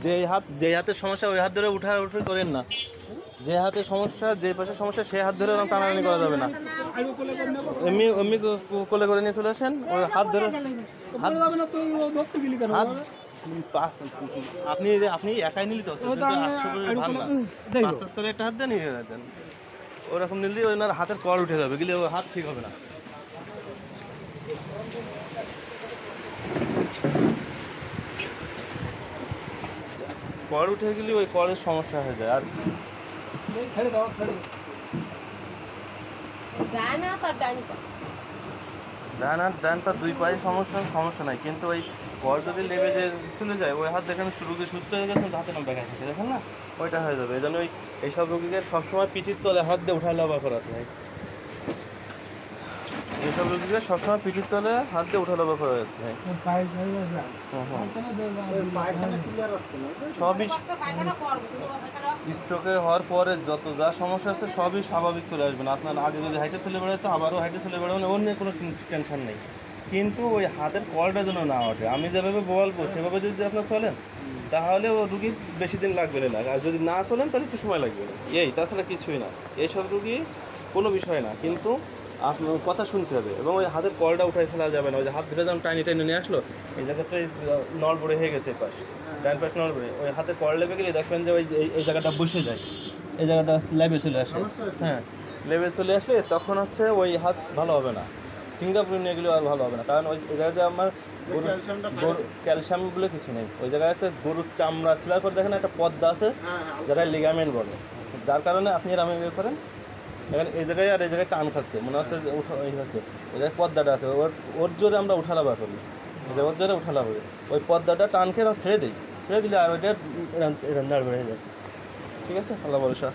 যে হাতের সমস্যা ওই হাত ধরে উঠি করেন না। যে হাতে সমস্যা, যে পাশে সমস্যা সে হাত ধরে টানাটানি করা যাবে না। এমনি এমনি কোলে করে নিয়ে চলে আসেন, ওই হাত ধরে আপনি আপনি একাই নিলি তো 75 একটা হাত দিয়ে নিয়ে যাবেন, ওরকম নিলে ওনার হাতের কল উঠে যাবে, গেলে ওই হাত ঠিক হবে না। কল উঠে গেলে ওই কলের সমস্যা হয়ে যায়। আর ডান পা দুই পায়ে সমস্যা নাই, কিন্তু ওই কল যদি লেগে যে চলে যায় ওই হাত দেখেন রুগী সুস্থ হয়ে গেছে, হাতে নাম দেখা থাকে দেখেন না, ওইটা হয়ে যাবে। এই জন্য এইসব রুগীকে সবসময় পিঠির তলে হাত দিয়ে উঠা লাভা করাতে হয়। এইসব রুগীকে সবসময় পিঠির তলে হাত দিয়ে উঠা লাভা করা যেতে হয়। সবই স্ট্রোকে হওয়ার পরে যত যা সমস্যা আছে সবই স্বাভাবিক চলে আসবে না। আপনার আগে যদি হাইটে চলে বেড়াতো আবারও হাইটে চলে বেড়াবেন, ওর নিয়ে কোনো টেনশন নেই। কিন্তু ওই হাতের কলটা যেন না ওঠে। আমি যেভাবে বলবো সেভাবে যদি আপনার চলেন তাহলে ও রুগী বেশি দিন লাগবে না। আর যদি না চলেন তাহলে একটু সময় লাগবে না, তাছাড়া কিছুই না। এইসব রুগী কোনো বিষয় না, কিন্তু আপনার কথা শুনতে হবে এবং ওই হাতের কলটা উঠাই ফেলা যাবে না। ওই যে হাত ধরে যেমন টাইনি নিয়ে আসলো, এই জায়গাটায় নড়বড়ে হয়ে গেছে, পাশ ডান পাশ নড়বড়ে, ওই হাতের কল লেবে গেলে দেখবেন যে ওই এই জায়গাটা বসে যায়, এই জায়গাটা লেবে চলে আসে। হ্যাঁ, লেবে চলে আসলে তখন ওই হাত ভালো হবে না। সিঙ্গাপুরে নিয়ে গেলেও আর ভালো হবে না, কারণ ওই জায়গায় আমার গরু ক্যালসিয়াম বলে কিছু নেই। ওই জায়গায় আছে গরুর চামড়া ছিলার পর দেখেন একটা পর্দা আছে, যেটা লিগামেন্ট বলে, যার কারণে আপনি এর আমি করেন এখন এই জায়গায় আর এই জায়গায় টান খাচ্ছে, মনে হচ্ছে উঠা হচ্ছে। ওই জায়গায় পর্দাটা আছে, ওর জোরে আমরা উঠালাভা করি, ওর জোরে উঠালাভা করি। ওই পর্দাটা টান খেয়ে ছেড়ে দিই, ছেড়ে দিলে আর ওইটা দাঁড় বেড়ে যায়। ঠিক আছে, আল্লাহ ভরসা।